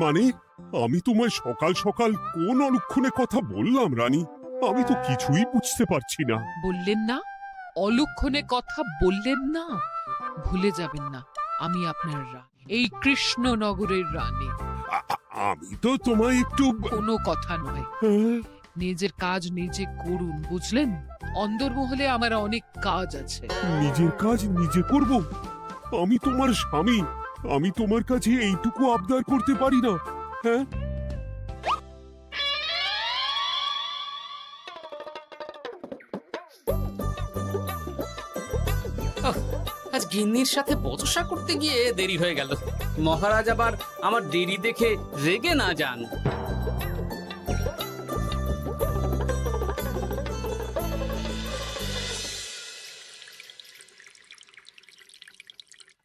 মানে আমি তোমায় সকাল সকাল কোন অলক্ষণে কথা বললাম রানী? আমি তো কিছুই বুঝতে পারছি না। বললেন না, অলক্ষণে কথা বললেন না। ভুলে যাবেন না, আমি আপনার এই কৃষ্ণনগরের রানী। আমি তো তোমায় একটু কোনো কথা নয়, নিজের কাজ নিজে করুন, বুঝলেন? অন্দরমহলে আমার অনেক কাজ আছে। নিজের কাজ নিজে করব? আমি তোমার স্বামী, আমি তোমার কাছে এইটুকু আবদার করতে পারি না? হ্যাঁ, আজ গিন্নির সাথে বচসা করতে গিয়ে দেরি হয়ে গেল। মহারাজ আবার আমার দেরি দেখে রেগে না যান।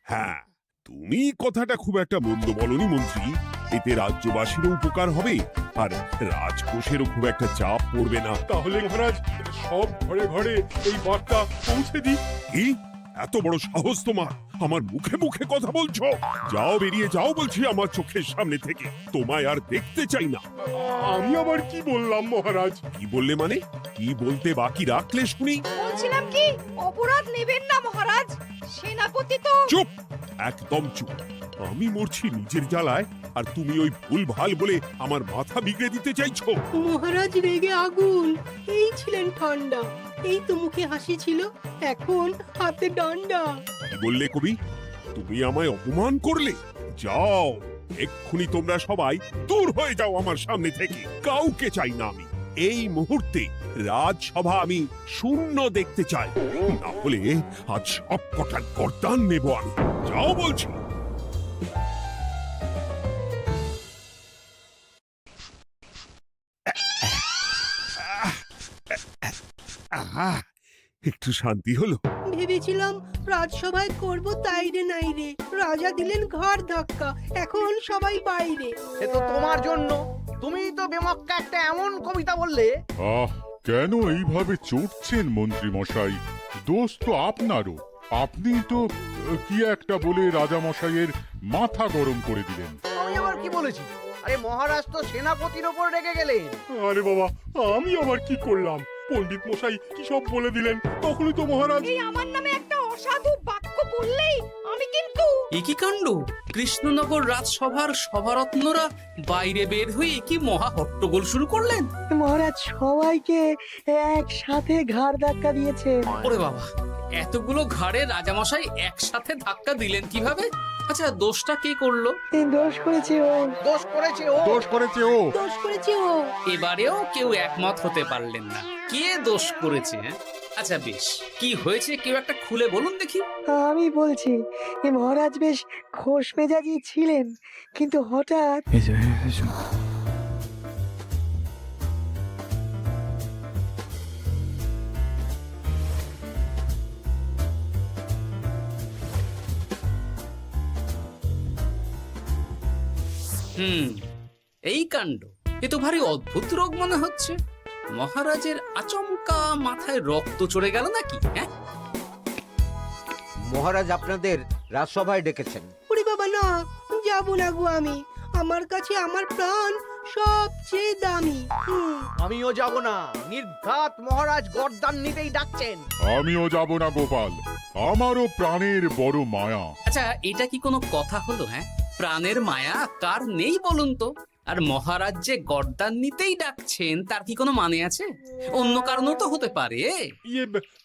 হ্যাঁ, তুমি কথাটা খুব একটা মন্দ বলনি মন্ত্রী। এতে রাজ্যবাসীরও উপকার হবে আর রাজকোষেরও খুব একটা চাপ পড়বে না। তাহলে মহারাজ সব ঘরে ঘরে এই বার্তা পৌঁছে দিই। কি এত বড় সাহস তোমার? আমার মুখে মুখে কথা বলছো? যাও, বেরিয়ে যাও বলছি আমার চোখের সামনে থেকে। তোমায় আর দেখতে চাই না। আমি আবার কি বললাম মহারাজ? কি বললে মানে? কি বলতে বাকি রাখলে শুনি? বলছিলাম কি, অপরাধ নেবেন না মহারাজ, সেনাপতি তো। চুপ, একদম চুপ। আমি মরছি নিজের জ্বালায় আর তুমি ওই ভুল ভাল বলে আমার মাথা বিগড়ে দিতে চাইছো। মহারাজ রেগে আগুন, এই ছিলেন ঠান্ডা। এই তো মুখে হাসি ছিল, এখন হাতে ডান্ডা। কি বললে কবি? তুমি আমায় অপমান করলে? যাও, এক্ষুনি তোমরা সবাই দূর হয়ে যাও আমার সামনে থেকে। কাউকে চাই না আমি। এই মুহূর্তে রাজসভা আমি শূন্য দেখতে চাই, না হলে আজ সব কটার গর্দান নেব আমি। যাও বলছি। একটু শান্তি হলো। ভেবেছিলাম রাজসভায় করব তাই রে নাই রে, রাজা দিলেন ঘর ধাক্কা, এখন সবাই বাইরে। সে তো তোমার জন্য। তুমিই তো বেমক্কা একটা এমন কবিতা বললে। কেন এইভাবে চড়ছেন মন্ত্রী মশাই? দোষ তো আপনারও। আপনি তো কি একটা বলে রাজা মশাইয়ের মাথা গরম করে দিলেন। আমি আবার কি বলেছি? আরে মহারাজ তো সেনাপতির ওপর রেগে গেলেন। আরে বাবা, আমি আবার কি করলাম? পণ্ডিত মশাই কি সব বলে দিলেন, তখনই তো মহারাজ। এই আমার নামে একটা অসাধু বাক্য বললেই আমি কিন্তু। এ কি কাণ্ড! কৃষ্ণনগর রাজসভার সভারত্নরা বাইরে বের হয়ে কি মহা হট্টগোল শুরু করলেন। মহারাজ সবাইকে একসাথে ঘাড় ধাক্কা দিয়েছে। ওরে বাবা, এতগুলো ঘাড়ে রাজামশাই একসাথে ধাক্কা দিলেন কিভাবে? আচ্ছা, দোষটা কে করলো? দোষ করেছে ও, দোষ করেছে ও। দোষ করেছে ও। দোষ করেছে ও। এবারেও কেউ একমত হতে পারলেন না কে দোষ করেছে। আচ্ছা বেশ, কি হয়েছে কেউ একটা খুলে বলুন দেখি। আমি বলছি, মহারাজ বেশ খোশ মেজাজি ছিলেন, কিন্তু হঠাৎ এই কাণ্ড! এ তো ভারী অদ্ভুত রোগ মনে হচ্ছে। মহারাজের আচমকা মাথায় রক্ত চড়ে গেল নাকি? হ্যাঁ, মহারাজ আপনাদের রাজসভায় ডেকেছেন। ওরে বাবা না, যাব না গো আমি। আমার কাছে আমার প্রাণ সবচেয়ে দামি। আমিও যাব না। নির্ঘাত মহারাজ গর্দান নিতেই ডাকছেন। আমিও যাব না গোপাল, আমারও প্রাণের বড় মায়া। আচ্ছা, এটা কি কোনো কথা হলো? হ্যাঁ, প্রাণের মায়া কার নেই বলুন তো? আর মহারাজ যে গর্দান নিতেই ডাকছেন তার কি কোনো মানে আছে? অন্য কারণও তো হতে পারে।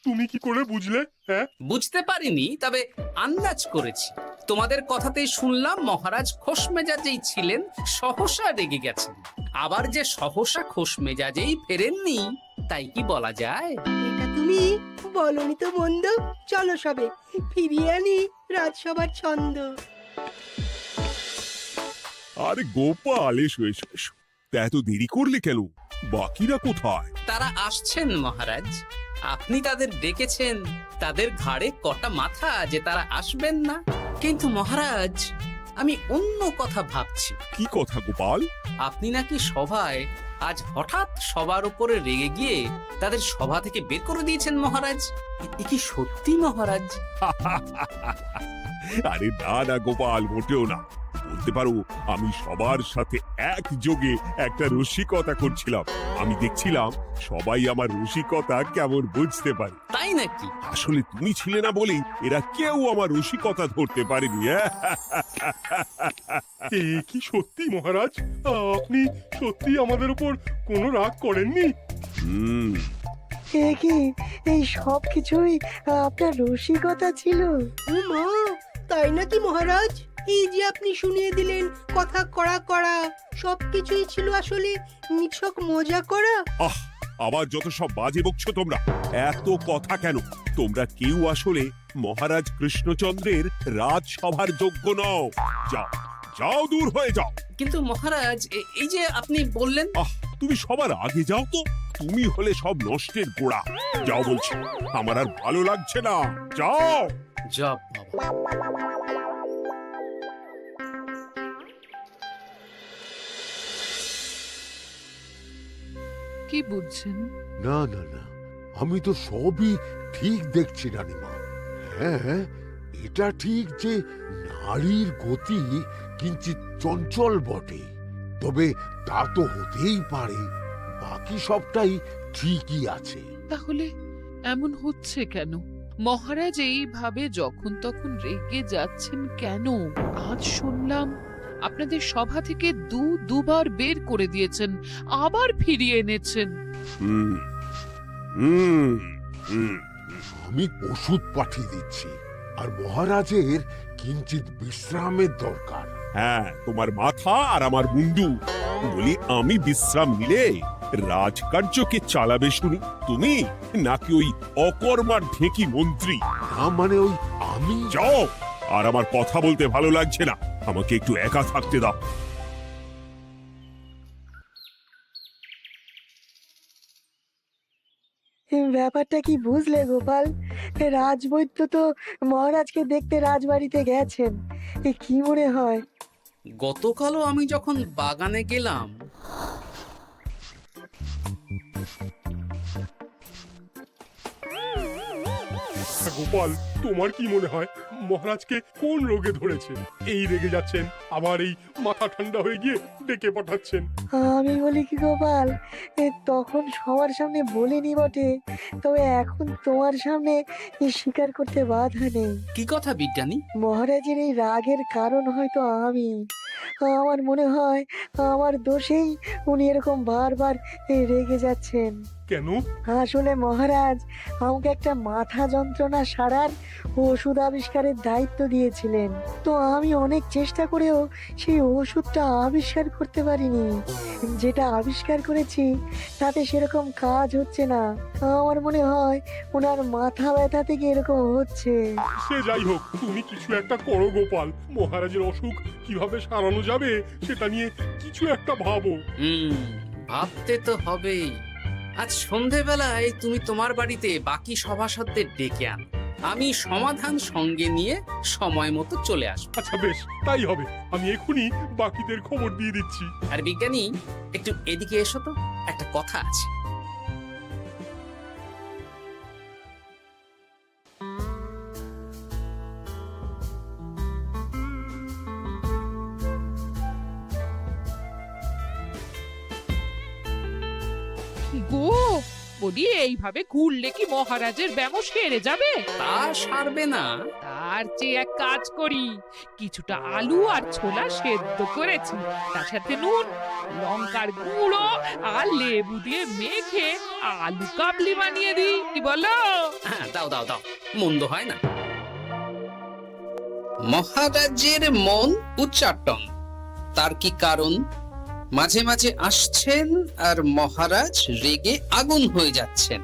তুমি কি করে বুঝলে? হ্যাঁ, বুঝতে পারিনি, তবে আন্দাজ করেছি। তোমাদের কথাতেই শুনলাম মহারাজ খোশ মেজাজেই ছিলেন, সহসা রেগে গেছেন। আবার যে সহসা খোশ মেজাজেই ফেরেননি, তাই কি বলা যায়? এটা তুমি বলনি তো বন্ধু। চলো সবে ফিরিয়ে আনি রাজসভার ছন্দ। আরে গোপাল, এসো এসো এসো। তা এত দেরি করলে কেন? বাকিরা কোথায়? তারা আসছেন মহারাজ। আপনি তাদের ডেকেছেন, তাদের ঘাড়ে কটা মাথা যে তারা আসবেন না। কিন্তু মহারাজ, আমি অন্য কথা ভাবছি। কি কথা গোপাল? আপনি নাকি সভায় আজ হঠাৎ সবার উপরে রেগে গিয়ে তাদের সভা থেকে বের করে দিয়েছেন মহারাজ। এ কি সত্যি মহারাজ? আরে না না গোপাল, মোটেও না। বলতে পারো আমি সবার সাথে একযোগে একটা রসিকতা করছিলাম। আমি দেখছিলাম সবাই আমার রসিকতা কেমন বুঝতে পারে। তাই নাকি? আসলে তুমি ছিলে না বলেই এরা কেউ আমার রসিকতা ধরতে পারেনি। এ কি সত্যি মহারাজ? আপনি সত্যি আমাদের উপর কোনো রাগ করেননি? হুম, এ কি, এই সব কিছুই আপনার রসিকতা ছিল? ও মা, তাই নাকি মহারাজ? এই যে আপনি শুনিয়ে দিলেন কথা কড়া কড়া, সবকিছুই ছিল আসলে নিছক মজা করা। আহ, আবার যত সব বাজে বকছো তোমরা। এত কথা কেন? তোমরা কেউ আসলে মহারাজ কৃষ্ণচন্দ্রের রাজসভার যোগ্য নও। যাও, যাও, দূর হয়ে যাও। কিন্তু মহারাজ, এই যে আপনি বললেন। আহ, তুমি সবার আগে যাও তো। তুমি হলে সব নষ্টের গোড়া। যাও বলছি, আমার আর ভালো লাগছে না। যাও। জব বাবা। কি বুঝছেন? না না না, আমি তো সবই ঠিক দেখছি রানীমা। হ্যাঁ, এটা ঠিক যে নারীর গতি কিঞ্চিত চঞ্চল বটে, তবে তা তো হতেই পারে। বাকি সবটাই ঠিকই আছে। তাহলে এমন হচ্ছে কেন? মহারাজ এইভাবে যখন তখন রেগে যাচ্ছেন কেন? আজ শুনলাম আপনাদের সভা থেকে দুবার বের করে দিয়েছেন, আবার ফিরিয়ে এনেছেন। হুম, হুম, হুম। আমি ওষুধ পাঠিয়ে দিচ্ছি, আর মহারাজের কিঞ্চিত বিশ্রামের দরকার। হ্যাঁ, তোমার মাথা আর আমার মুন্ডু। বলি, আমি বিশ্রাম নিলে রাজকার্যকে চালাবে শুনি তুমি, নাকি ওই অকর্মার ঢেকি মন্ত্রী? না মানে ওই আমি। যাও, আর আমার কথা বলতে ভালো লাগছে না। আমাকে একটু একা থাকতে দাও। ব্যাপারটা কি বুঝলে গোপাল? রাজবৈদ্য তো মহারাজকে দেখতে রাজবাড়িতে গেছেন। কি মনে হয়? গতকালও আমি যখন বাগানে গেলাম, গোপাল, তোমার কি মনে হয় মহারাজকে কোন রোগে ধরেছে? এই রেগে যাচ্ছেন, আবার এই মাথা ঠান্ডা হয়ে গিয়ে ডেকে পাঠাচ্ছেন। আমি বলি কি গোপাল, তখন সবার সামনে বলিনি বটে, তবে এখন তোমার সামনে স্বীকার করতে বাধা নেই। কি কথা বিজ্ঞানী? মহারাজের এই রাগের কারণ হয়তো আমি। আমার মনে হয় আমার দোষেই উনি এরকম বারবার রেগে যাচ্ছেন। কেন? আসলে মহারাজ আমাকে একটা মাথা যন্ত্রণা সারার ওষুধ আবিষ্কারের দায়িত্ব দিয়েছিলেন, তো আমি অনেক চেষ্টা করেও সেই ওষুধটা আবিষ্কার করতে পারিনি। যেটা আবিষ্কার করেছি তাতে সেরকম কাজ হচ্ছে না। আমার মনে হয় ওনার মাথা ব্যথা থেকে এরকম হচ্ছে। সে যাই হোক, তুমি কিছু একটা করো গোপাল। মহারাজের অসুখ কিভাবে সারানো যাবে সেটা নিয়ে কিছু একটা ভাবো। ভাবতে তো হবেই। আজ সন্ধেবেলায় তুমি তোমার বাড়িতে বাকি সভাসদদের ডেকে আনো, আমি সমাধান সঙ্গে নিয়ে সময় মতো চলে আসবো। আচ্ছা বেশ, তাই হবে। আমি এখনই বাকিদের খবর দিয়ে দিচ্ছি। আর বিজ্ঞানী, একটু এদিকে এসো তো, একটা কথা আছে। গো, বলি এইভাবে ঘুরলে কি মহারাজের ব্যামো সেরে যাবে? তা সারবে না। তার চেয়ে এক কাজ করি, কিছুটা আলু আর ছোলা সেদ্ধ করেছি, তার সাথে নুন, লঙ্কার গুঁড়ো আর লেবু দিয়ে মেখে আলু কাবলি বানিয়ে দিই, কি বলো? হ্যাঁ, দাও দাও দাও, মন্দ হয় না। মহারাজের মন উচ্চাটন। তার কি কারণ? মাঝে মাঝে আসছেন আর মহারাজ রেগে আগুন হয়ে যাচ্ছেন,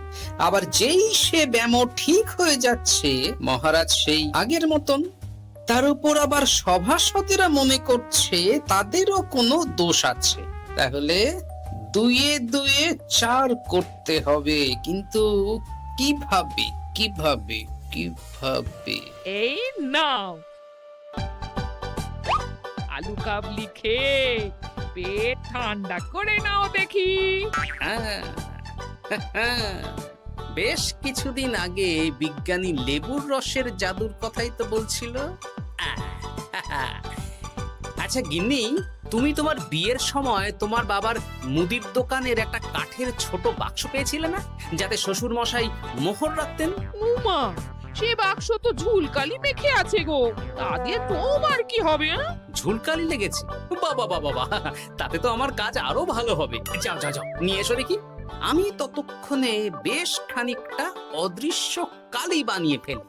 আবার যেই সে ব্যামো ঠিক হয়ে যাচ্ছে মহারাজ সেই আগের মতন। তার উপর আবার সভাসদেরা মনে করছে তাদেরও কোনো দোষ আছে। তাহলে দুয়ে দুয়ে চার করতে হবে, কিন্তু কিভাবে কিভাবে কিভাবে? এই নাও আলু কাবলি খেয়ে পেট ঠান্ডা করে নাও দেখি। বেশ কিছুদিন আগে বিজ্ঞানী লেবুর রসের জাদুর কথাই তো বলছিল। আজ আচ্ছা গিন্নি, তুমি তোমার বিয়ের সময় তোমার বাবার মুদির দোকানের একটা কাঠের ছোট বাক্স পেয়েছিলে না, যাতে শ্বশুর মশাই মোহর রাখতেন? উমা, সে বাক্স তো ঝুলকালি মেখে আছে গো, তা দিয়ে তোমার কি হবে? ঝুলকালি লেগেছে? বাবা বাবা বাবা, তাতে তো আমার কাজ আরো ভালো হবে। যাও যাও যাও, নিয়ে এসো দেখি। আমি ততক্ষণে বেশ খানিকটা অদৃশ্য কালি বানিয়ে ফেলি।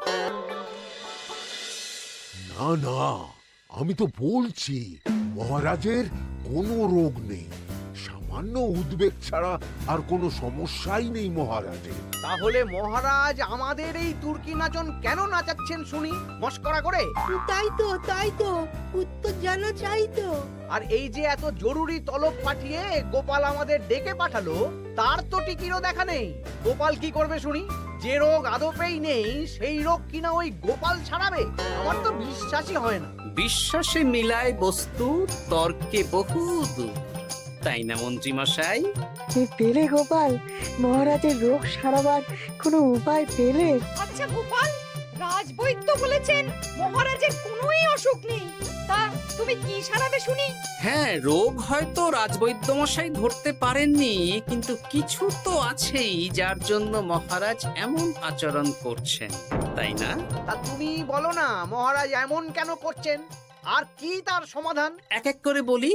না না, আমি তো বলছি মহারাজের কোনো রোগ নেই, সামান্য উদ্বেগ ছাড়া আর কোনো সমস্যাই নেই মহারাজের। তাহলে মহারাজ আমাদের এই তুর্কি নাচন কেন নাচাচ্ছেন শুনি, মস্করা করে? তাই তো উত্তর জানা চাই তো। আর এই যে এত জরুরি তলব পাঠিয়ে গোপাল আমাদের ডেকে পাঠালো, তার তো টিকিরও দেখা নেই। গোপাল কি করবে শুনি? যে রোগ আদপেই নেই সেই রোগ কিনা ওই গোপাল ছাড়াবে? আমার তো বিশ্বাসই হয় না। বিশ্বাসে মিলায় বস্তু, তর্কে বহু দূর, তাই না মন্ত্রী মশাই? পেলে গোপাল, মহারাজের রোগ সারাবার কোনো উপায় পেলে? আচ্ছা গোপাল, রাজবৈদ্য বলেছেন মহারাজের কোনোই অসুখ নেই, তা তুমি কি সারাবে শুনি? হ্যাঁ, রোগ হয়তো রাজবৈদ্য মশাই ধরতে পারেননি, কিন্তু কিছু তো আছেই যার জন্য মহারাজ এমন আচরণ করছেন, তাই না? তা তুমি বলো না মহারাজ এমন কেন করছেন, আর কি তার সমাধান? এক এক করে বলি।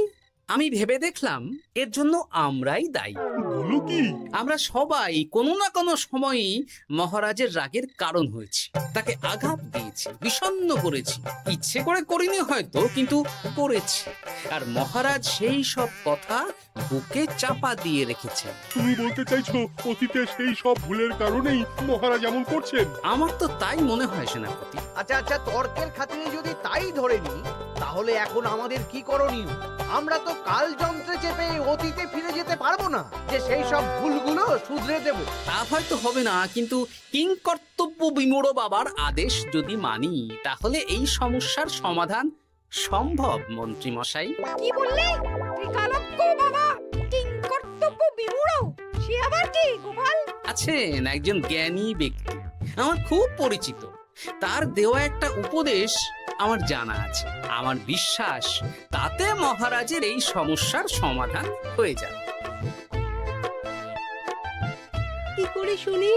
আমি ভেবে দেখলাম এর জন্য আমরাই দায়ী। বলো কি? আমরা সবাই কোনো না কোনো সময়ই মহারাজের রাগের কারণ হয়েছি, তাকে আঘাত দিয়েছি, বিষণ্ণ করেছি। ইচ্ছে করে করিনি হয়তো, কিন্তু করেছি। আর মহারাজ সেই সব কথা বুকে চাপা দিয়ে রেখেছেন। তুমি বলতে চাইছো অতীতে সেই সব ভুলের কারণেই মহারাজ এমন করছেন? আমার তো তাই মনে হয় সেনাপতি। আচ্ছা তর্কের খাতিরে যদি তাই ধরে নি, তাহলে এখন আমাদের কি করণীয়? আমরা তো কাল যন্ত্রে চেপে অতীতে ফিরে যেতে পারবো না যে সেই সব ভুলগুলো শুধরে দেব। তা হয়তো হবে না, কিন্তু কিংকর্তব্য বিমূঢ় বাবার আদেশ যদি মানি, তাহলে এই সমস্যার সমাধান সম্ভব মন্ত্রী মশাই। কি বললে? ত্রিকালজ্ঞ বাবা কিংকর্তব্য বিমূঢ়, সে আবার কি গোপাল? আছেন একজন জ্ঞানী ব্যক্তি, আমার খুব পরিচিত। তার দেওয়া একটা উপদেশ আমার জানা আছে। আমার বিশ্বাস তাতে মহারাজের এই সমস্যার সমাধান হয়ে যাবে। কি করে শুনি?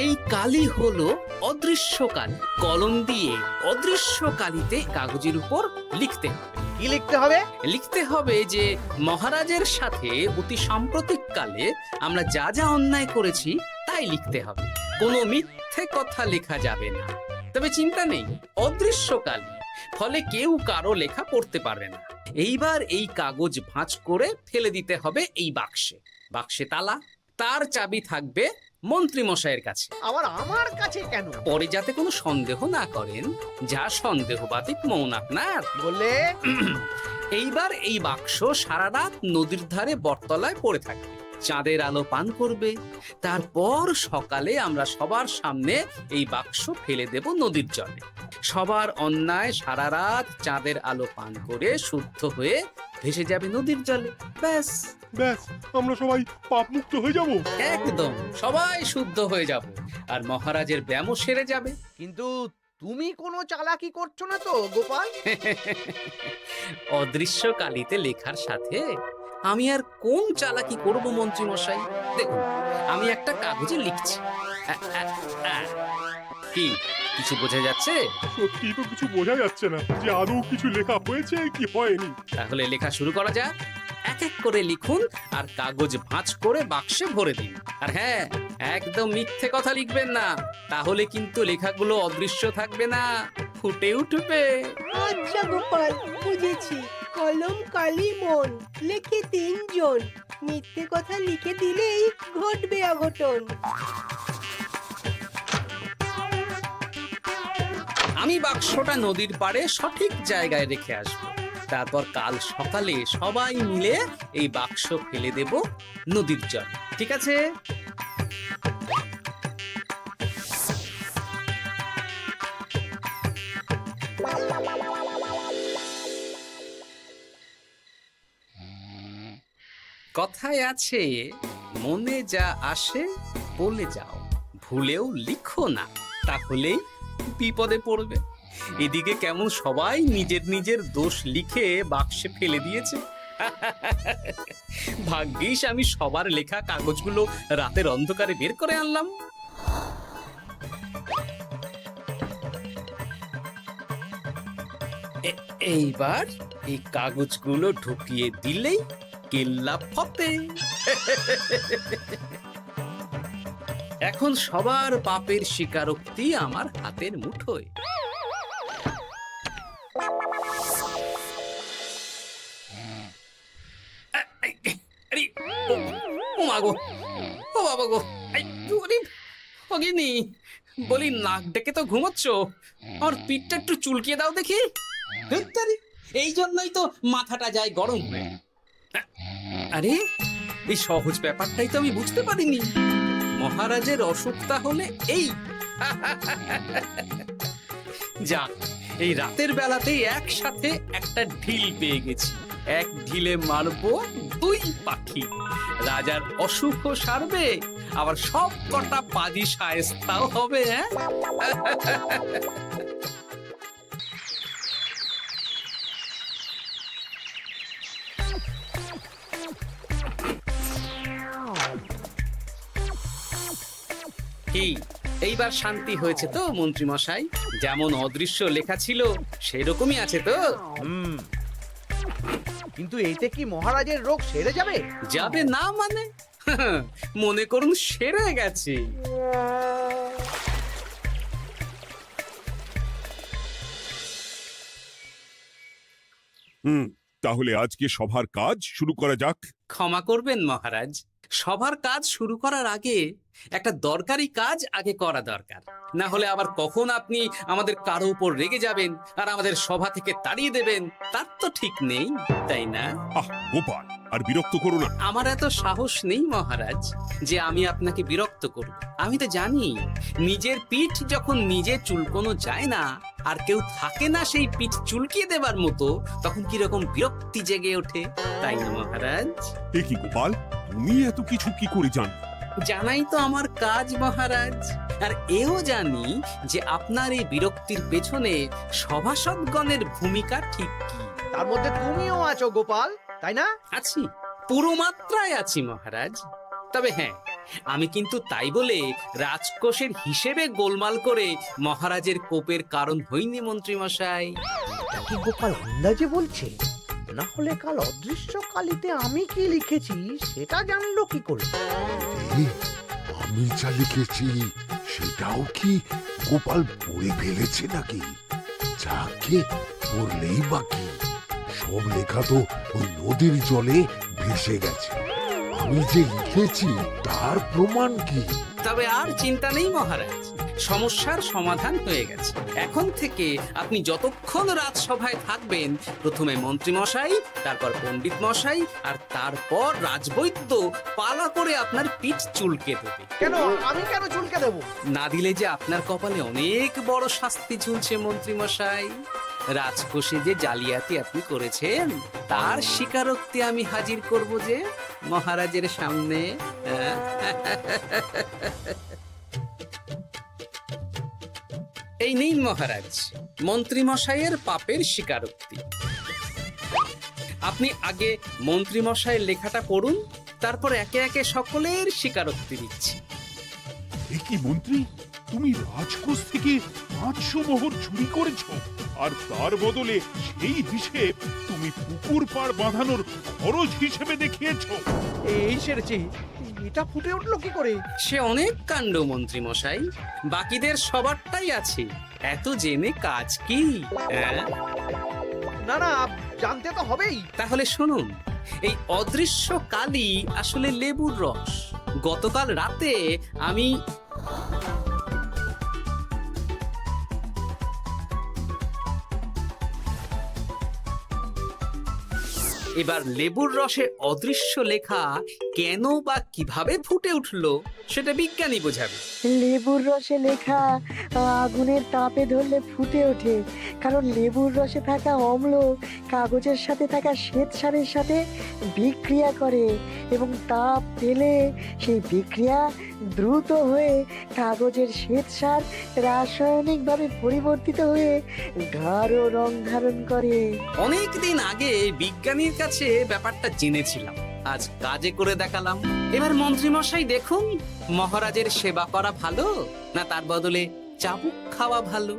এই কালি হলো অদৃশ্য কালি। কলম দিয়ে অদৃশ্য কালিতে কাগজের উপর লিখতে হবে। কি লিখতে হবে? লিখতে হবে যে মহারাজের সাথে অতি সাম্প্রতিক কালে আমরা যা যা অন্যায় করেছি তাই লিখতে হবে। কোনো মিথ্যে কথা লেখা যাবে না। তবে চিন্তা নেই, অদৃশ্য কালি, ফলে কেউ কারো লেখা পড়তে পারবে না। এইবার এই কাগজ ভাঁজ করে ফেলে দিতে হবে এই বাক্সে। বাক্সে তালা, তার চাবি থাকবে মন্ত্রী মশাইয়ের কাছে। আবার আমার কাছে কেন? পরে যাতে কোনো সন্দেহ না করেন, যা সন্দেহ বাতিক মৌন আপনার। বললে এইবার এই বাক্স সারা রাত নদীর ধারে বটতলায় পড়ে থাকবে, চাঁদের আলো পান করবে। তারপর সকালে আমরা সবার সামনে এই বাক্স ফেলে দেব নদীর জলে। সবার অন্যায় সারা রাত চাঁদের আলো পান করে শুদ্ধ হয়ে ভেসে যাবে নদীর জলে। ব্যাস ব্যাস, আমরা সবাই পাপ মুক্ত হয়ে যাব। একদম সবাই শুদ্ধ হয়ে যাব, আর মহারাজের ব্যামো সেরে যাবে। কিন্তু তুমি কোনো চালাকি করছো না তো গোপাল? অদৃশ্য কালিতে লেখার সাথে আমি আর কোন চালাকি করব মন্ত্রী মশাই? দেখুন, আমি একটা কাগজে লিখছি। কি কিছু বোঝা যাচ্ছে? সত্যি তো কিছু বোঝা যাচ্ছে না যে আদৌ কিছু লেখা হয়েছে কি হয়নি। তাহলে লেখা শুরু করা যাক। এক এক করে লিখুন আর কাগজ ভাঁজ করে বাক্সে ভরে দিন। আর হ্যাঁ, একদম মিথ্যে কথা লিখবেন না, তাহলে কিন্তু লেখাগুলো অদৃশ্য থাকবে না, ফুটে উঠবে। আচ্ছা গোপাল, বুঝেছি। কলম কালি মন, লেখে 3 জন। মিথ্যে কথা লিখে দিলেই ঘটবে অঘটন। আমি বাক্সটা নদীর পাড়ে সঠিক জায়গায় রেখে আসব। তারপর কাল সকালে সবাই মিলে এই বাক্স ফেলে দেব নদীর জলে। ঠিক আছে? কথায় আছে, মনে যা আসে বলে যাও, ভুলেও লিখো না, তাহলেই বিপদে পড়বে। এদিকে কেমন সবাই নিজের নিজের দোষ লিখে বাক্সে ফেলে দিয়েছে। ভাগ্যিস আমি সবার লেখা কাগজগুলো রাতের অন্ধকারে বের করে আনলাম। এইবার এই কাগজগুলো ঢুকিয়ে দিলেই কেল্লা ফতে। এখন সবার পাপের স্বীকারোক্তি আমার হাতের মুঠোয়। আরে, ও মা গো, ও বাবা গো, অগিনি বলি, নাক ডেকে তো ঘুমোচ্ছ, আমার পিঠটা একটু চুলকিয়ে দাও দেখি। এই জন্যই তো মাথাটা যায় গরম হয়ে। আরে, এই সহজ ব্যাপারটাই তো আমি বুঝতে পারিনি। মহারাজের অসুখ তাহলে এই। যাক, এই রাতের বেলাতেই একসাথে একটা ঢিল পেয়ে গেছি। এক ঢিলে মারবো 2 পাখি। রাজার অসুখও সারবে, আবার সব কটা পাজি শায়েস্তাও হবে। কি এইবার শান্তি হয়েছে তো মন্ত্রী মশাই? যেমন অদৃশ্য লেখা ছিল সেরকমই আছে তো? কিন্তু এতে কি মহারাজের রোগ সেরে যাবে? যাবে না মানে? মনে করুন সেরে গেছে। তাহলে আজকে সভার কাজ শুরু করা যাক। ক্ষমা করবেন মহারাজ, সবার কাজ শুরু করার আগে একটা দরকারি কাজ আগে করা দরকার। না হলে আবার কখন আপনি আমাদের কারো উপর রেগে যাবেন আর আমাদের সভা থেকে তাড়িয়ে দেবেন, তার তো ঠিক নেই, তাই না? আহ গোপাল, আর বিরক্ত করো না। আমার এত সাহস নেই মহারাজ যে আমি আপনাকে বিরক্ত করব। আমি তো জানি নিজের পিঠ যখন নিজে চুলকোনো যায় না, আর কেউ থাকে না সেই পিঠ চুলকিয়ে দেবার মতো, তখন কিরকম বিরক্তি জেগে ওঠে, তাই না মহারাজ? এ কি গোপাল, তুমি এত কিছু কি করে জানো? জানাই তো আমার কাজ মহারাজ। আর এও জানি যে আপনার এই বিরক্তির পেছনে সভাসদগণের ভূমিকা ঠিক কি। তার মধ্যে তুমিও আছো গোপাল, তাই না? আছি, পুরো মাত্রায় আছি মহারাজ। তবে হ্যাঁ, আমি কিন্তু তাই বলে রাজকোষের হিসেবে গোলমাল করে মহারাজের কোপের কারণ হইনি মন্ত্রী মশাই। এটা কি গোপাল আন্দাজে বলছে? না হলে কাল অদৃশ্য কালিতে আমি কি লিখেছি সেটা জানলো কি করে? আমি যা লিখেছি সেটাও কি গোপাল পড়ে ফেলেছে নাকি? যাকে পড়লেই বাকি, সব লেখা তো ওই নদীর জলে ভেসে গেছে। আমি যে লিখেছি তার প্রমাণ কি? তবে আর চিন্তা নেই মহারাজ, সমস্যার সমাধান হয়ে গেছে। এখন থেকে আপনি যতক্ষণ রাজসভায় থাকবেন, প্রথমে মন্ত্রী মশাই, তারপর পণ্ডিত মশাই, আর তারপর রাজবৈদ্য পালা করে আপনার পিঠ চুলকে দেবে। কেন আমি কেন চুলকে দেবো? না দিলে যে আপনার কপালে অনেক বড় শাস্তি ঝুলছে মন্ত্রী মশাই। রাজকোষে যে জালিয়াতি আপনি করেছেন তার স্বীকারোক্তি আমি হাজির করব যে মহারাজের সামনে। এই নিন মহারাজ, মন্ত্রী মশাইয়ের পাপের স্বীকারোক্তি। আপনি আগে মন্ত্রী মশাইয়ের লেখাটা পড়ুন, তারপর একে একে সকলের স্বীকারোক্তি দিচ্ছি। এ কি মন্ত্রী, তুমি রাজকোষ থেকে 500 মোহর চুরি করেছো, আর তার বদলে সেই হিসেব তুমি পুকুর পাড় বাঁধানোর খরচ হিসেবে দেখিয়েছো। এই সেরেছে, এটা ফুটে উঠলো কি করে? সে অনেক কাণ্ড মন্ত্রী মশাই, বাকিদের সবারটাই আছে, এত জেনে কাজ কি? না না, জানতে তো হবেই। তাহলে শুনুন, এই অদৃশ্য কালি আসলে লেবুর রস। গতকাল রাতে আমি এবার লেবুর রসে অদৃশ্য লেখা কেন বা কিভাবে ফুটে উঠলো সেটা বিজ্ঞানী বোঝাবে। লেবুর রসে লেখা আগুনের তাপে ধরলে ফুটে ওঠে, কারণ লেবুর রসে থাকা অম্ল কাগজের সাথে থাকা শ্বেতসারের সাথে বিক্রিয়া করে এবং তাপ পেলে সেই বিক্রিয়া দ্রুত হয়ে কাগজের শ্বেতসার রাসায়নিকভাবে পরিবর্তিত হয়ে গাঢ় রং ধারণ করে। অনেক দিন আগে বিজ্ঞানীর কাছে ব্যাপারটা জেনেছিলাম, আজ কাজে করে দেখালাম। এবার মন্ত্রী মশাই দেখুন, মহারাজের সেবা করা ভালো না তার বদলে চাবুক খাওয়া ভালো?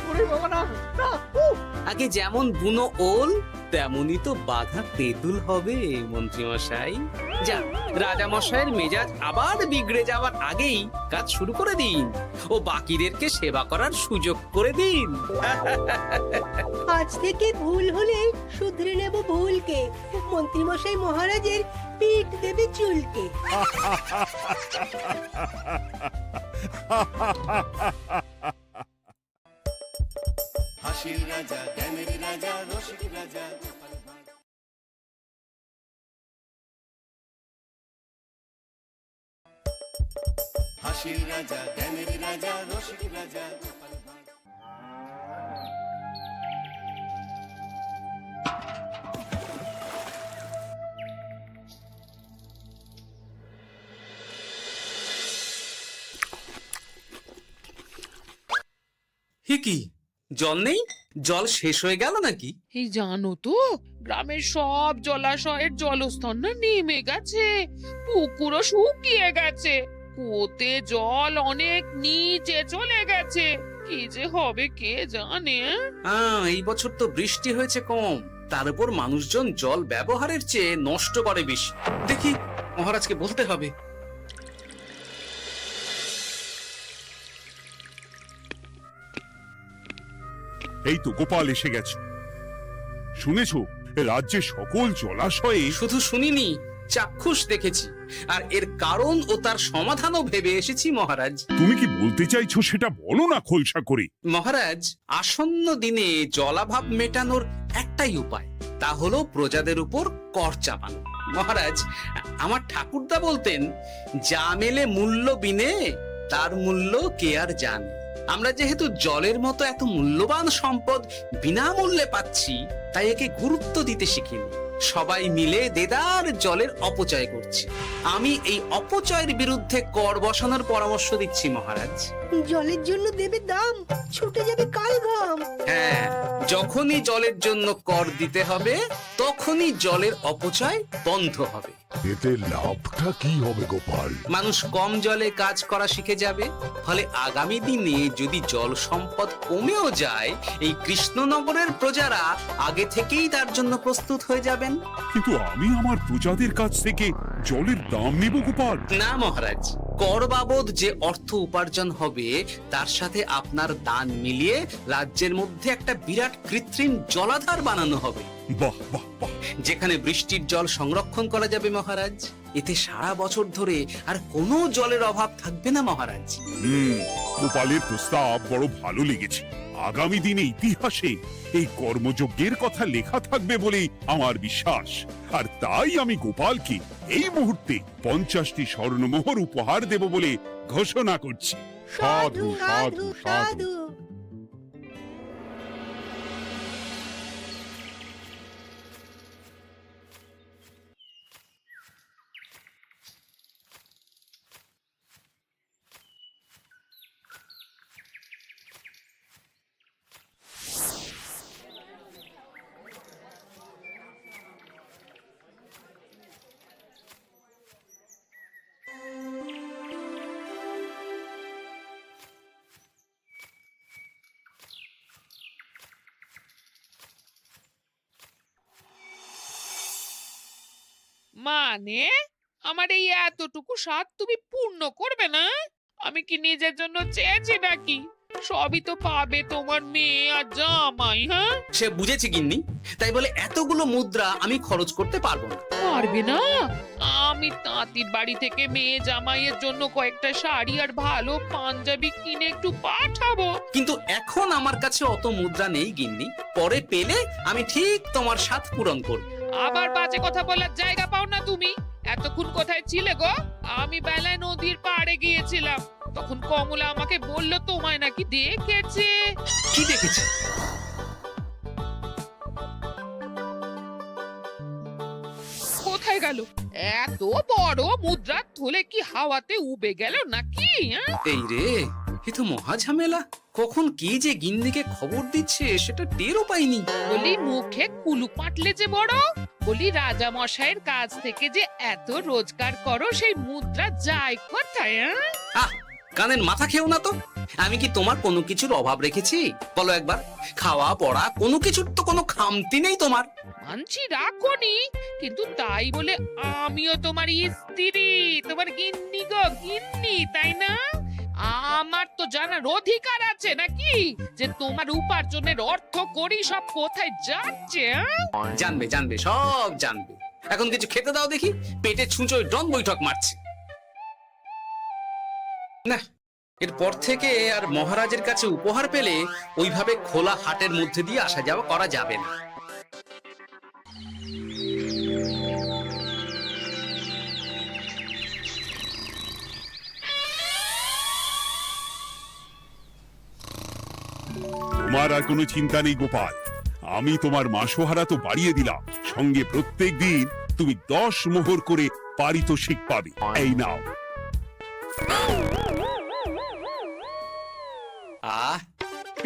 ওরে বাবা না, না, উহ! আগে যেমন বুনো ওল তেমনই তো বাঘা তেঁতুল হবে মন্ত্রী মশাই। যা, রাজা মশাইয়ের মেজাজ আবার বিগড়ে যাওয়ার আগেই কাজ শুরু করে দিন ও বাকিদেরকে সেবা করার সুযোগ করে দিন। আজ থেকে ভুল হলে শুধরে নেব ভুলকে। মন্ত্রীমশাই মহারাজের পিঠ দেবে চুলকে। হাসির রাজা, জ্ঞানের রাজা, রসিক রাজা। হাসির রাজা, জ্ঞানের রাজা, রসিক রাজা। হে কি, জল নেই? জল শেষ হয়ে গেল নাকি? এই জানো তো, গ্রামের সব জলাশয়ের জলস্তর না নেমে গেছে, পুকুরও শুকিয়ে গেছে, কুয়োতে জল অনেক নিচে চলে গেছে। কি যে হবে কে জানে। এই বছর তো বৃষ্টি হয়েছে কম, তার উপর মানুষজন জল ব্যবহারের চেয়ে নষ্ট করে বেশি। দেখি, মহারাজকে বলতে হবে। এই তো গোপাল এসে গেছে। শুনেছো, রাজ্যের সকল জলাশয়ে শুধু শুনিনি, চাক্ষুষ দেখেছি, আর এর কারণ ও তার সমাধানও ভেবে এসেছি মহারাজ। তুমি কি বলতে চাইছো সেটা বলো না খোলসা করে। মহারাজ, আসন্ন দিনে জলাভাব মেটানোর একটাই উপায়, তা হলো প্রজাদের উপর কর চাপানো। মহারাজ, আমার ঠাকুরদা বলতেন, যা মেলে মূল্য বিনে তার মূল্য কে আর জানে। আমরা যেহেতু জলের মতো এত মূল্যবান সম্পদ বিনামূল্যে পাচ্ছি, তাই একে গুরুত্ব দিতে শিখিনি। সবাই মিলে দেদার জলের অপচয় করছে। আমি এই অপচয়ের বিরুদ্ধে কর বসানোর পরামর্শ দিচ্ছি মহারাজ। জলের জন্য দেবে দাম, ছুটে যাবে কাল ঘাম। হ্যাঁ, যখনই জলের জন্য কর দিতে হবে, তখনই জলের অপচয় বন্ধ হবে। এতে লাভটা কি হবে গোপাল? মানুষ কম জলে কাজ করা শিখে যাবে, ফলে আগামী দিনে যদি জল সম্পদ কমেও যায়, এই কৃষ্ণনগরের প্রজারা আগে থেকেই তার জন্য প্রস্তুত হয়ে যাবেন। কিন্তু আমি আমার প্রজাদের কাছ থেকে জলের দাম নেব গোপাল? না মহারাজ, কর বাবদ যে অর্থ উপার্জন হবে তার সাথে আপনার দান মিলিয়ে রাজ্যের মধ্যে একটা বিরাট কৃত্রিম জলাধার বানানো হবে। বাহ বাহ বাহ! যেখানে বৃষ্টির জল সংরক্ষণ করা যাবে মহারাজ। এতে সারা বছর ধরে আর কোনো জলের অভাব থাকবে না মহারাজ। গোপালের প্রস্তাব বড় ভালো লেগেছে। আগামী দিনে ইতিহাসে এই কর্মযজ্ঞের কথা লেখা থাকবে বলেই আমার বিশ্বাস। আর তাই আমি গোপালকে এই মুহূর্তে 50টি স্বর্ণমোহর উপহার দেব বলে ঘোষণা করছি। সাধু সাধু সাধু। মানে আমার এই এতটুকু স্বাদ তুমি পূর্ণ করবে না? আমি কি নিজের জন্য চেয়েছি নাকি? সবই তো পাবে তোমার মেয়ে আর জামাই। হ্যাঁ, সে বুঝেছি গিন্নি, তাই বলে এতগুলো মুদ্রা আমি খরচ করতে পারবো না। পারবে না? আমি তাঁতির বাড়ি থেকে মেয়ে জামাইয়ের জন্য কয়েকটা শাড়ি আর ভালো পাঞ্জাবি কিনে একটু পাঠাবো। কিন্তু এখন আমার কাছে অত মুদ্রা নেই গিন্নি, পরে পেলে আমি ঠিক তোমার স্বাদ পূরণ করব। আবার বাজে কথা বলার জায়গা পাও না তুমি। এতক্ষণ কোথায় ছিলে গো? আমি বেলায় নদীর পাড়ে গিয়েছিলাম, তখন কমলা আমাকে বলল তোমায় নাকি দেখেছে। কি দেখেছি? কোথায় গেল? এত বড় মুদ্রার থলে কি হাওয়াতে উবে গেল নাকি? এই রে, এ তো মহা ঝামেলা। কখন কে যে গিন্নিকে খবর দিচ্ছে সেটা টেরও পাইনি। বলি মুখে কুলু পাটলে যে বড়, বলি রাজা মশাইয়ের কাছ থেকে যে এত রোজগার করো, সেই মুদ্রা যায় কোথায়? আহ, কানের মাথা খেও না তো। আমি কি তোমার কোনো কিছুর অভাব রেখেছি? বলো একবার। খাওয়া পড়া কোনো কিছুর তো কোনো খামতি নেই তোমার। মানছি রাখোনি, কিন্তু তাই বলে আমিও তোমার স্ত্রী, তোমার গিন্নি গো, গিন্নি, তাই না? আমার তো জানার অধিকার আছে নাকি যে তোমার উপার্জনের অর্থ করি সব কোথায় যাচ্ছে? জানবে জানবে, সব জানবে। এখন কিছু খেতে দাও দেখি, পেটে ছুঁচোয় ডন বৈঠক মারছে। না, এরপর থেকে আর মহারাজের কাছে উপহার পেলে ওইভাবে খোলা হাটের মধ্যে দিয়ে আসা যাওয়া করা যাবে না। তোমার আর কোনো চিন্তা নেই গোপাল, আমি তোমার মাসোহারা তো বাড়িয়ে দিলাম, সঙ্গে প্রত্যেক দিন তুমি 10 মোহর করে পারিতোষিক পাবে। এই নাও। আহ,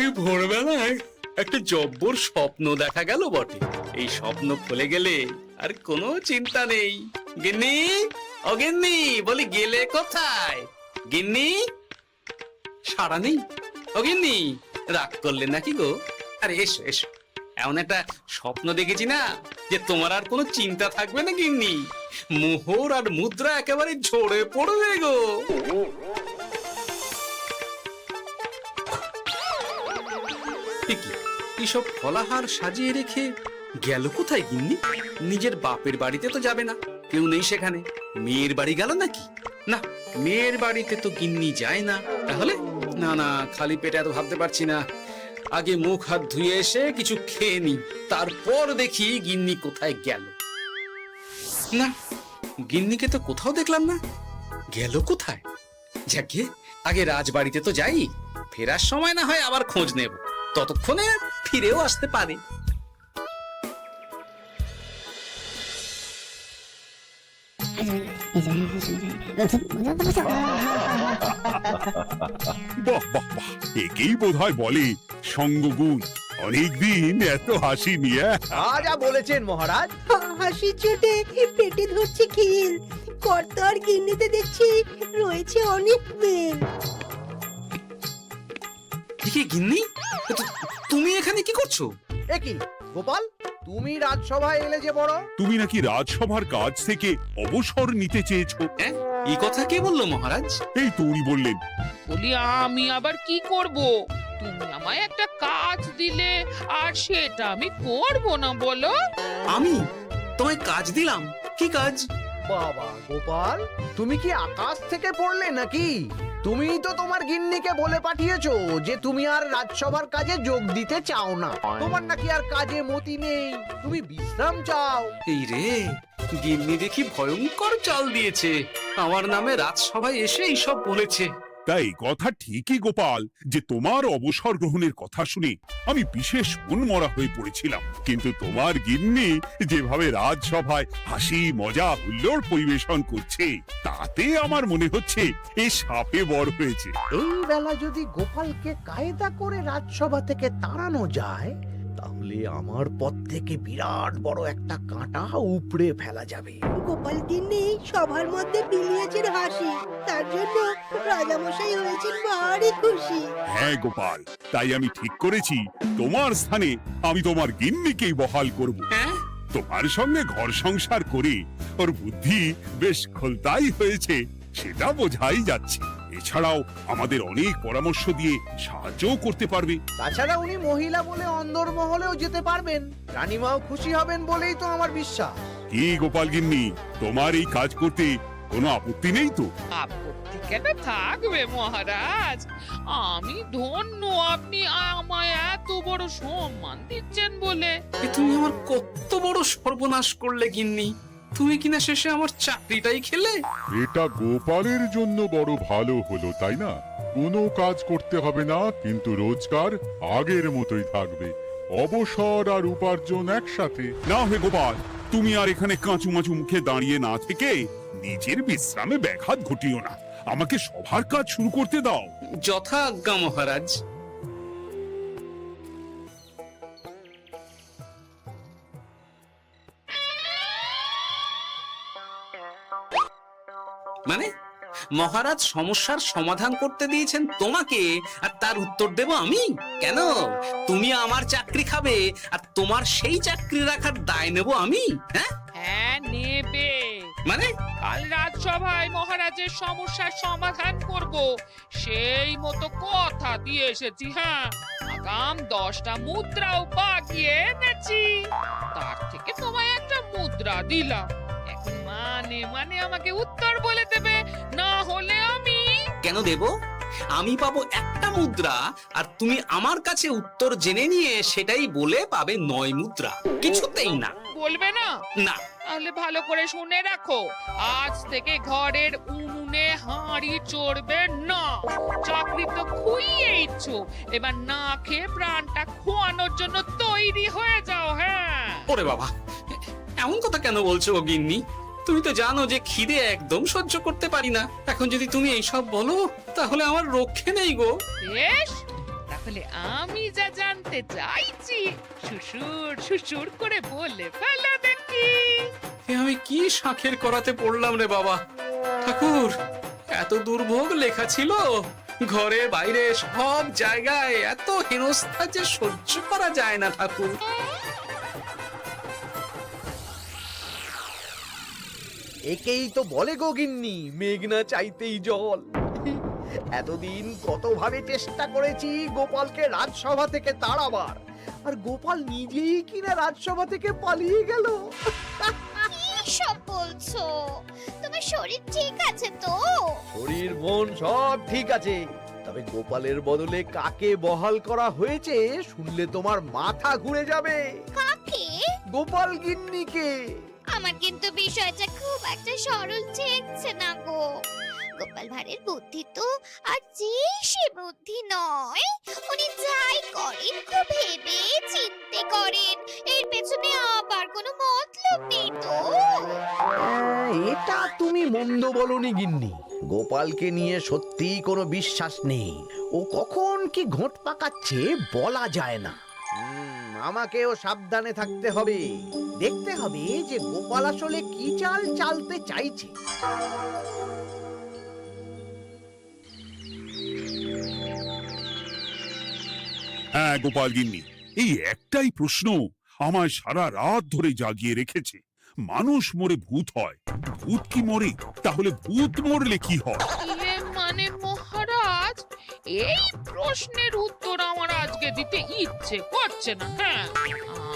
এই ভোরবেলায় একটা জব্বর স্বপ্ন দেখা গেল বটে। এই স্বপ্ন খুলে গেলে আর কোনো চিন্তা নেই। গিন্নি, ও গিন্নি, বলি গেলে কোথায়? গিন্নি, সারা নেই? ও গিন্নি, রাগ করলে নাকি গো? আরে এসো এসো, এমন একটা স্বপ্ন দেখেছি না যে তোমার আর কোনো চিন্তা থাকবে না গিন্নি। মোহর আর মুদ্রা একেবারে ঝরে পড়বে গো। এইসব ফলাহার সাজিয়ে রেখে গেল কোথায় গিন্নি? নিজের বাপের বাড়িতে তো যাবে না, কেউ নেই সেখানে। মেয়ের বাড়ি গেল নাকি? না, মেয়ের বাড়িতে তো গিন্নি যায় না। তাহলে না না, খালি পেটে এত ভাবতে পারছি না। আগে মুখ হাত ধুয়ে এসে কিছু খেয়ে নি, তারপর দেখি গিন্নি কোথায় গেল। না, গিন্নিকে তো কোথাও দেখলাম না। গেল কোথায়? যাকে আগে রাজবাড়িতে তো যাই, ফেরার সময় না হয় আবার খোঁজ নেব, ততক্ষণে ফিরেও আসতে পারে। বাহ বাহ বাহ, একেই বোধহয় বলে সঙ্গগুণ। অনেকদিন এত হাসি নিয়ে। যা বলেছেন মহারাজ। হাসির চোটে পেটে ধরছে খিল। কর্তার গিন্নিতে দেখছি রয়েছে অনেক প্রেম। কি গিন্নি, তুমি এখানে কি করছো? এ কি গোপাল, তুমি রাজসভায় এলে যে বড়? তুমি নাকি রাজসভার কাজ থেকে অবসর নিতে চেয়েছো? হ্যাঁ, এই কথা কে বললো মহারাজ? এই তো উনি বললেন। বলি আমি আবার কি করব? তুমি আমায় একটা কাজ দিলে আর সেটা আমি করব না বলো? আমি তোমায় কাজ দিলাম? কি কাজ? বাবা গোপাল, তুমি কি আকাশ থেকে পড়লে নাকি? তুমি তো তোমার গিন্নিকে বলে পাঠিয়েছো যে তুমি আর রাজসভার কাজে যোগ দিতে চাও না। তোমার নাকি আর কাজে মতি নেই, তুমি বিশ্রাম চাও। এই রে, গিন্নি দেখি ভয়ঙ্কর চাল দিয়েছে। আমার নামে রাজসভায় এসে এইসব বলেছে। তাই কথা ঠিকই গোপাল, যে তোমার অবসর গ্রহণের কথা শুনে আমি বিশেষ মনমরা হয়ে পড়েছিলাম, কিন্তু তোমার গিন্নি যেভাবে রাজসভায় হাসি মজা হুল্লোড় পরিবেশন করছে, তাতে আমার মনে হচ্ছে এ সাপে বর হয়েছে। এই বেলা যদি গোপালকে কায়দা করে রাজসভা থেকে তাড়ানো যায়, তাহলে আমার পথ থেকে বিরাট বড় একটা কাঁটা উপড়ে ফেলা যাবে। গোপাল গিন্নি সবার মধ্যে বিলিয়েছেন হাসি, তার জন্য রাজামশাই হয়েছেন ভারী খুশি। হ্যাঁ গোপাল, তাই আমি ঠিক করেছি তোমার স্থানে আমি তোমার গিন্নিকেই বহাল করব। হ্যাঁ, তোমার সঙ্গে ঘর সংসার করে ওর বুদ্ধি বেশ খোলতাই হয়েছে, সেটা বোঝাই যাচ্ছে। এছাড়াও আমাদের অনেক পরামর্শ দিয়ে সাহায্যও করতে পারবে। তাছাড়া উনি মহিলা বলে অন্দরমহলেও যেতে পারবেন, রানীমাও খুশি হবেন বলেই তো আমার বিশ্বাস। কি গোপাল গিন্নি, তোমার এই কাজ করতে কোনো আপত্তি নেই তো? আপত্তি কেন থাকবে মহারাজ? আমি ধন্য আপনি আমায় এত বড় সম্মান দিচ্ছেন বলে। এ তুমি আমার কত বড় সর্বনাশ করলে গিন্নি, তুমি কিনা শেষে আমার চাকরিটাই খেলে। এটা গোপালের জন্য বড় ভালো হলো, তাই না? কোনো কাজ করতে হবে না, কিন্তু রোজগার আগের মতোই থাকবে। অবসর আর উপার্জন একসাথে। না হে গোপাল, তুমি আর এখানে কাঁচুমাচু মুখে দাঁড়িয়ে না থেকে নিজের বিশ্রামে ব্যাঘাত ঘটিও না। আমাকে সবার কাজ শুরু করতে দাও। যথা আজ্ঞা মহারাজ। মানে মহারাজ সমস্যার সমাধান করতে দিয়েছেন তোমাকে, আর তার উত্তর দেব আমি? কেন তুমি আমার চাকরি খাবে আর তোমার সেই চাকরি রাখার দায় নেব আমি? হ্যাঁ হ্যাঁ নেবে। মানে কাল রাজসভায় মহারাজের সমস্যার সমাধান করব, সেই মতো কথা দিয়ে এসেছি। হ্যাঁ, আগাম 10টা মুদ্রাও বাগিয়ে এনেছি। তার থেকে তোমায় একটা মুদ্রা দিলাম। এখন মানে মানে আমাকে উত্তর বলে দেবে, না হলে আমি কেন দেব? আমি পাবো একটা মুদ্রা, আর তুমি আমার কাছে উত্তর জেনে নিয়ে সেটাই বলে পাবে 9 মুদ্রা। কিছুতেই না। বলবে না? না। তাহলে ভালো করে শুনে রাখো, আজ থেকে ঘরের উনুনে হাঁড়ি চড়বে না। চাকরি তো খুইয়েইছ, এবার না খেয়ে প্রাণটা খোয়ানোর জন্য তৈরি হয়ে যাও। হ্যাঁ। ওরে বাবা, এমন কথা কেন বলছো গো গিন্নি? তুমি তো জানো যে খিদে একদম সহ্য করতে পারি না। এখন যদি তুমি এইসব বলো তাহলে আমার রক্ষে নেই গো। বেশ, তাহলে আমি যা জানতে চাইছি শ্বশুর শ্বশুর করে বলে ফেলো দেখি। এ আমি কি শাঁখের করাতে পড়লাম রে বাবা। ঠাকুর, এত দুর্ভোগ লেখা ছিল, ঘরে বাইরে সব জায়গায় এত হেনস্থা যে সহ্য করা যায় না ঠাকুর। একেই তো বলে গো গিন্নি, মেঘ না চাইতেই জল। এতদিন কতভাবে চেষ্টা করেছি গোপালকে রাজসভা থেকে তাড়াবার, আর গোপাল নিজেই কিনা রাজসভা থেকে পালিয়ে গেল। সব বলছো? তোমার শরীর ঠিক আছে তো? শরীর মন সব ঠিক আছে, তবে গোপালের বদলে কাকে বহাল করা হয়েছে শুনলে তোমার মাথা ঘুরে যাবে। কাকে? গোপাল গিন্নিকে। আমার কিন্তু বিষয়টা খুব একটা সরল ঠেকছে না গো। গোপাল ভাঁড়ের বুদ্ধি তো আর যে সে বুদ্ধি নয়। উনি যাই করেন খুব ভেবে চিন্তে করেন, এর পেছনে আবার কোনো মতলব নেই তো। এটা তুমি মন্দ বলনি গিন্নি। গোপালকে নিয়ে সত্যিই কোনো বিশ্বাস নেই। ও কখন কি ঘোট পাকাচ্ছে বলা যায় না। আমাকেও সাবধানে থাকতে হবে। দেখতে হবে যে গোপাল আসলে কি চাল চালতে চাইছে। হ্যাঁ গোপাল গিন্নি, এই একটাই প্রশ্ন আমায় সারা রাত ধরে জাগিয়ে রেখেছে। মানুষ মরে ভূত হয়, ভূত কি মরে? তাহলে ভূত মরলে কি হয়? মানে মহারাজ, এই প্রশ্নের উত্তর আমার আজকে দিতে ইচ্ছে করছে না। হ্যাঁ,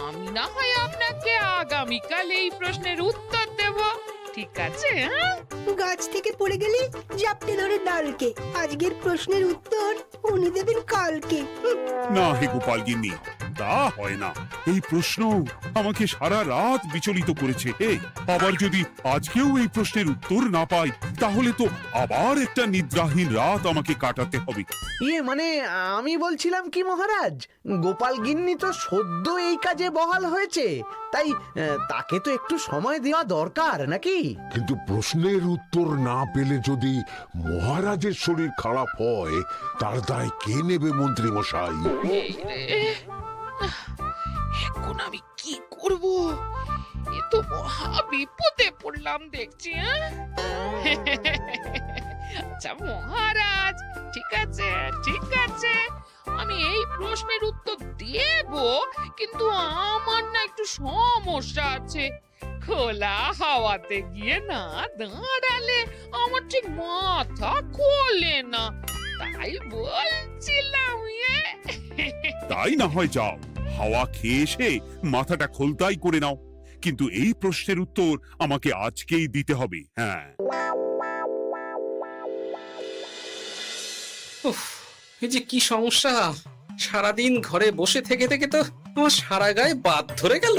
আমি না হয় আপনাকে আগামীকাল এই প্রশ্নের উত্তর দেব, ঠিক আছে? হ্যাঁ, গাছ থেকে পড়ে গেলে জাপটে ধরে ডালকে। আজকের প্রশ্নের উত্তর উনি দেবেন কালকে। না হে গোপাল গিন্নি, তা হয় না। এই প্রশ্ন আমাকে সারা রাত বিচলিত করেছে। আবার যদি আজকেও এই প্রশ্নের উত্তর না পাই, তাহলে তো আবার একটা নিদ্রাহীন রাত আমাকে কাটাতে হবে। মানে আমি বলছিলাম কি মহারাজ, গোপাল গিন্নি তো সদ্য এই কাজে বহাল হয়েছে, তাই তাকে তো একটু সময় দেওয়া দরকার নাকি? কিন্তু প্রশ্নের উত্তর না পেলে যদি মহারাজের শরীর খারাপ হয়, তার দায় কে নেবে মন্ত্রী মশাই? এই রে, এখন আমি কি করব? এ তো মহা বিপদে পড়লাম দেখছি। আচ্ছা মহারাজ, ঠিক আছে ঠিক আছে, আমি এই প্রশ্নের উত্তর দেব, কিন্তু আমার না একটু সমস্যা আছে। খোলা হাওয়াতে গিয়ে না দাঁড়ালে আমার ঠিক মাথা খোলে না, তাই বলছিলাম। তাই না হয় যাও, হাওয়া খেয়ে এসে মাথাটা খোলতাই করে নাও, কিন্তু এই প্রশ্নের উত্তর আমাকে আজকেই দিতে হবে। হ্যাঁ, উফ, এই যে কি সমস্যা! সারাদিন ঘরে বসে থেকে থেকে তো আমার সারা গায়ে বাদ ধরে গেল।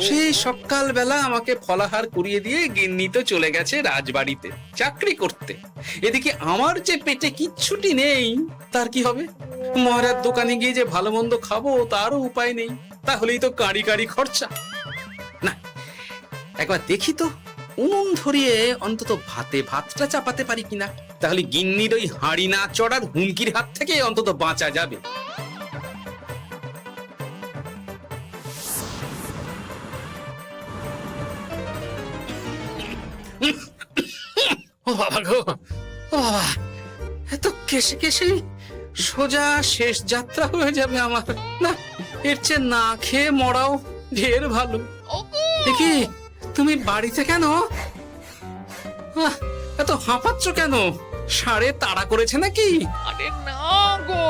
সেই সকালবেলা আমাকে ফলাহার করিয়ে দিয়ে গিন্নি তো চলে গেছে রাজবাড়িতে চাকরি করতে। এদিকে আমার যে পেটে কিচ্ছুটি নেই, তার কি হবে? মহারাজ দোকানে গিয়ে যে ভালো মন্দ খাবো তারও উপায় নেই, তাহলেই তো কাঁড়ি কাঁড়ি খরচা। না, একবার দেখি তো উনুন ধরিয়ে অন্তত ভাতটা চাপাতে পারি কিনা, তাহলে গিন্নির ওই হাঁড়ি না চড়ার হুমকির হাত থেকে অন্তত বাঁচা যাবে। ও বাবা গো, ও বাবা, এত কেসে কেসে সোজা শেষ যাত্রা হয়ে যাবে আমার। না, এর চেয়ে না খেয়ে মরাও ঢের ভালো। দেখি তুমি বাড়িতে কেন? এত হাঁপাচ্ছ কেন? সাড়ে তাড়া করেছে নাকি? আরে না গো,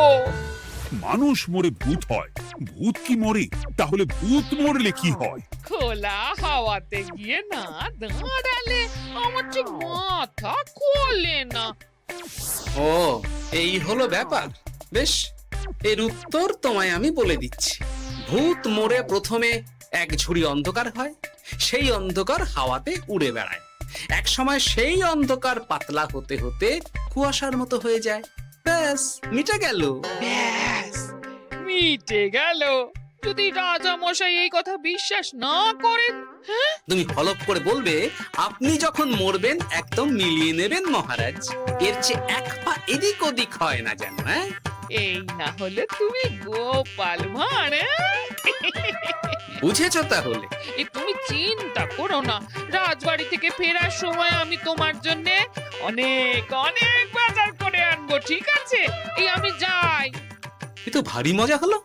মানুষ মরে ভূত হয়, ভূত কি মরে? তাহলে ভূত মরলে কি হয়? খোলা হাওয়াতে গিয়ে না দাঁড়ালে আমার যে মাথা খোলে না। ও, এই হলো ব্যাপার। বেশ, এর উত্তর তোমায় আমি বলে দিচ্ছি। ভূত মরে প্রথমে এক ঝুড়ি অন্ধকার হয়, সেই অন্ধকার হাওয়াতে উড়ে বেড়ায়। এক সময় সেই অন্ধকার পাতলা হতে হতে কুয়াশার মতো হয়ে যায়। ব্যাস, মিটে গেল। ব্যাস, মিটে গেল। যদি রাজা মশাই এই কথা বিশ্বাস না করেন, তুমি হলপ করে বলবে আপনি যখন মরবেন একদম মিলিয়ে নেবেন মহারাজ। এর চেয়ে এক পা এদিক ওদিক হয় না যেন। হ্যাঁ, এই না হলে তুমি গোপাল ভাঁড়। বুঝেছো তাহলে? এই তুমি চিন্তা করো না, রাজবাড়ি থেকে ফেরার সময় আমি তোমার জন্য অনেক অনেক বাজার করে আনবো, ঠিক আছে? এই আমি যাই। এ তো ভারী মজা হলো।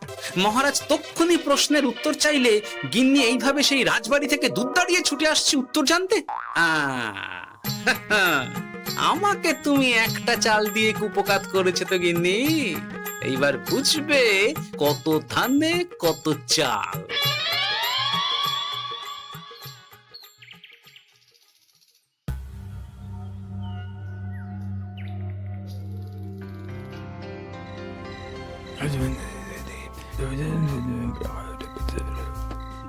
মহারাজ তক্ষুনি প্রশ্নের উত্তর চাইলে গিন্নি এইভাবে সেই রাজবাড়ি থেকে দুধ দাঁড়িয়ে ছুটে আসছে উত্তর জানতে। আমাকে তুমি একটা চাল দিয়ে কুপকাত করেছে তো গিন্নি। এইবার বুঝবে কত ধানে কত চাল।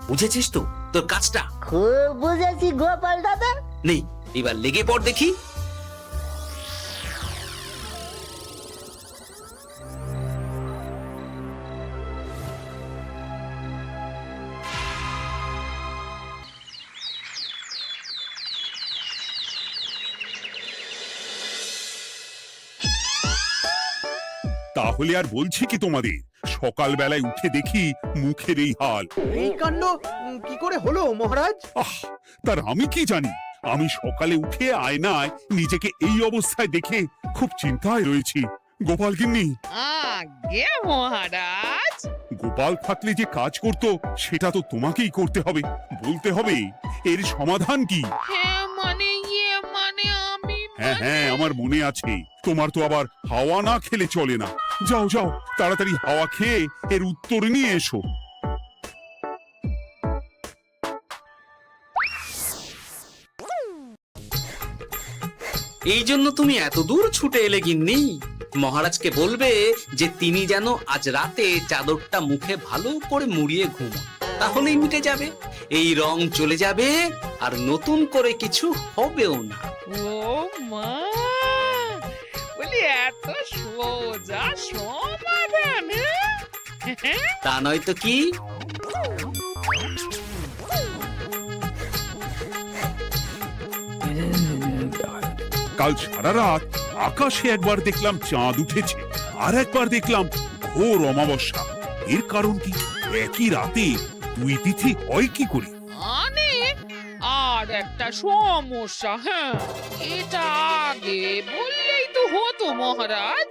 বুঝেছিস তো তোর কাজটা? খুব বুঝেছি গোপাল দাদা। নেই, এবার লেগে পড় দেখি। তাহলে আর বলছি কি তোমাদের, সকালবেলায় উঠে দেখি মুখের এই হাল। এই কাণ্ড কি করে হলো মহারাজ? আহ, তার আমি কি জানি। আমি সকালে উঠে আয়নায় নিজেকে এই অবস্থায় দেখে খুব চিন্তায় রয়েছি। গোপাল গিন্নি, আগে মহারাজ, গোপাল থাকলে যে কাজ করতো সেটা তো তোমাকেই করতে হবে। বলতে হবে এর সমাধান কি। হ্যাঁ মানে আমি হ্যাঁ হ্যাঁ, আমার মনে আছে। তোমার তো আবার হাওয়া না খেলে চলে না। যাও যাও, তাড়াতাড়ি হাওয়া খেয়ে এর উত্তর নিয়ে এসো। এই জন্য তুমি এত দূর ছুটে এলে গিন্নি। মহারাজকে বলবে যে তিনি যেন আজ রাতে চাদরটা মুখে ভালো করে মুড়িয়ে ঘুমোন, তাহলেই মিটে যাবে। এই রং চলে যাবে আর নতুন করে কিছু হবেও না। ও মা, বলি এত সোজা সমাধান? তা নয় তো কি? কাল সারা রাত আকাশে একবার দেখলাম চাঁদ উঠেছে, আর একবার দেখলাম ঘোর অমাবস্যা। এর কারণ কি? একই রাতে দুই তিথি হয় কি করে? আর একটা সমস্যা। হ্যাঁ, এটা আগে বললেই তো হতো মহারাজ।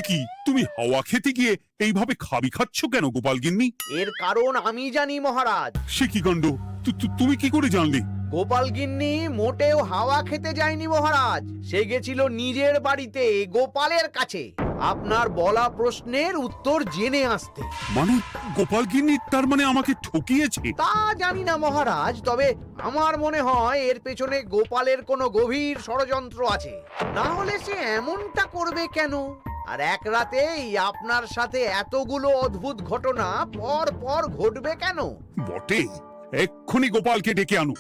কি তুমি হাওয়া খেতে গিয়ে এইভাবে খাবি খাচ্ছ কেন গোপাল গিন্নি? এর কারণ আমি জানি মহারাজ। সে কি কাণ্ড! তুমি কি করে জানলে? গোপাল গিন্নি মোটেও হাওয়া খেতে যায়নি মহারাজ, সে গেছিল নিজের বাড়িতে গোপালের কাছে আপনার বলা প্রশ্নের উত্তর জেনে আসতে। মানে গোপাল গিন্নি তার মানে আমাকে ঠকিয়েছে? তা জানি না মহারাজ, তবে আমার মনে হয় এর পেছনে গোপালের কোনো গভীর ষড়যন্ত্র আছে, না হলে সে এমনটা করবে কেন? আর এক রাতেই আপনার সাথে এতগুলো অদ্ভুত ঘটনা পর পর ঘটবে কেন? বটে, এক্ষুনি গোপালকে ডেকে আনু।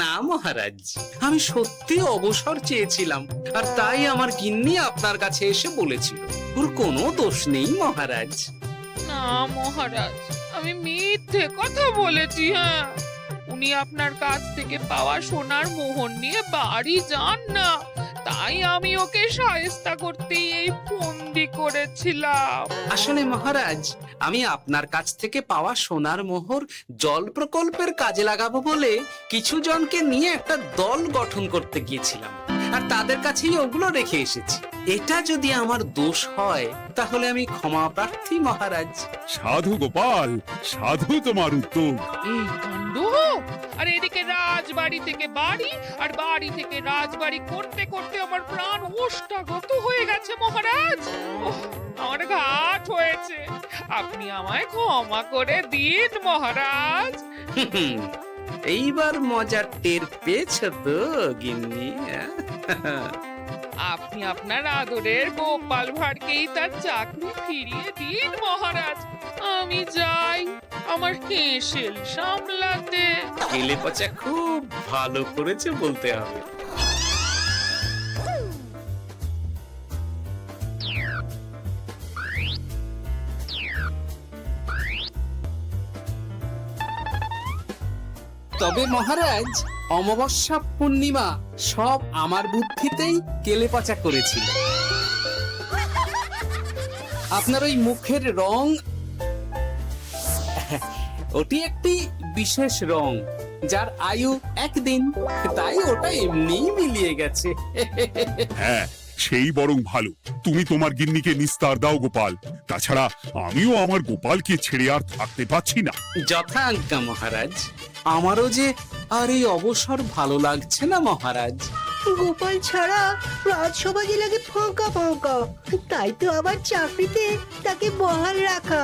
না মহারাজ, আমি সত্যি অবসর চেয়েছিলাম, আর তাই আমার গিন্নি আপনার কাছে এসে বলেছিল। ওর কোনো দোষ নেই মহারাজ। না মহারাজ, আমি মিথ্যে কথা বলেছি। হ্যাঁ, উনি আপনার কাছ থেকে পাওয়া সোনার মোহর নিয়ে বাড়ি যান না, তাই আমি ওকে শায়েস্তা করতে এই ফন্দি করেছিলাম। আসলে মহারাজ, আমি আপনার কাছ থেকে পাওয়া সোনার মোহর জল প্রকল্পের কাজে লাগাবো বলে কিছু জনকে নিয়ে একটা দল গঠন করতে গিয়েছিলাম, আর তাদের কাছেই ওগুলো রেখে এসেছি। এটা যদি আমার দোষ হয় তাহলে আমি ক্ষমা প্রার্থী মহারাজ। সাধু গোপাল, সাধু তোমার উত্তর। এই কাণ্ড! আর এদিকে রাজবাড়ি থেকে বাড়ি, আর বাড়ি থেকে রাজবাড়ি করতে করতে আমার প্রাণ ওষ্ঠাগত হয়ে গেছে মহারাজ। ওহ, আমার ঘাট হয়েছে, আপনি আমায় ক্ষমা করে দিন মহারাজ। এইবার মজার টের পেয়েছ তো গিন্নি? আপনি আপনার আদরের গোপাল ভাঁড়কেই তার চাকরি ফিরিয়ে দিন মহারাজ। আমি যাই আমার হেসেল সামলাতে। কেলে পচা খুব ভালো করেছে বলতে হবে। তবে মহারাজ, অমাবস্যা পূর্ণিমা সব আমার বুদ্ধিতেই কেলেপচা করেছিল। আপনার ওই মুখের রং, ওটি একটি বিশেষ রং যার আয়ু একদিন, তাই ওটা এমনিই মিলিয়ে গেছে। হ্যাঁ, সেই বরং ভালো। তুমি তোমার গিন্নিকে নিস্তার দাও গোপাল, তাছাড়া আমিও আমার গোপালকে ছেড়ে আর থাকতে পারছি না। যথা আজ্ঞা মহারাজ। আমারও যে আর এই অবসর ভালো লাগছে না মহারাজ। গোপাল ছাড়া রাজসভা যে লাগে ফাঁকা ফাঁকা, তাই তো আবার চাকরিতে তাকে বহাল রাখা।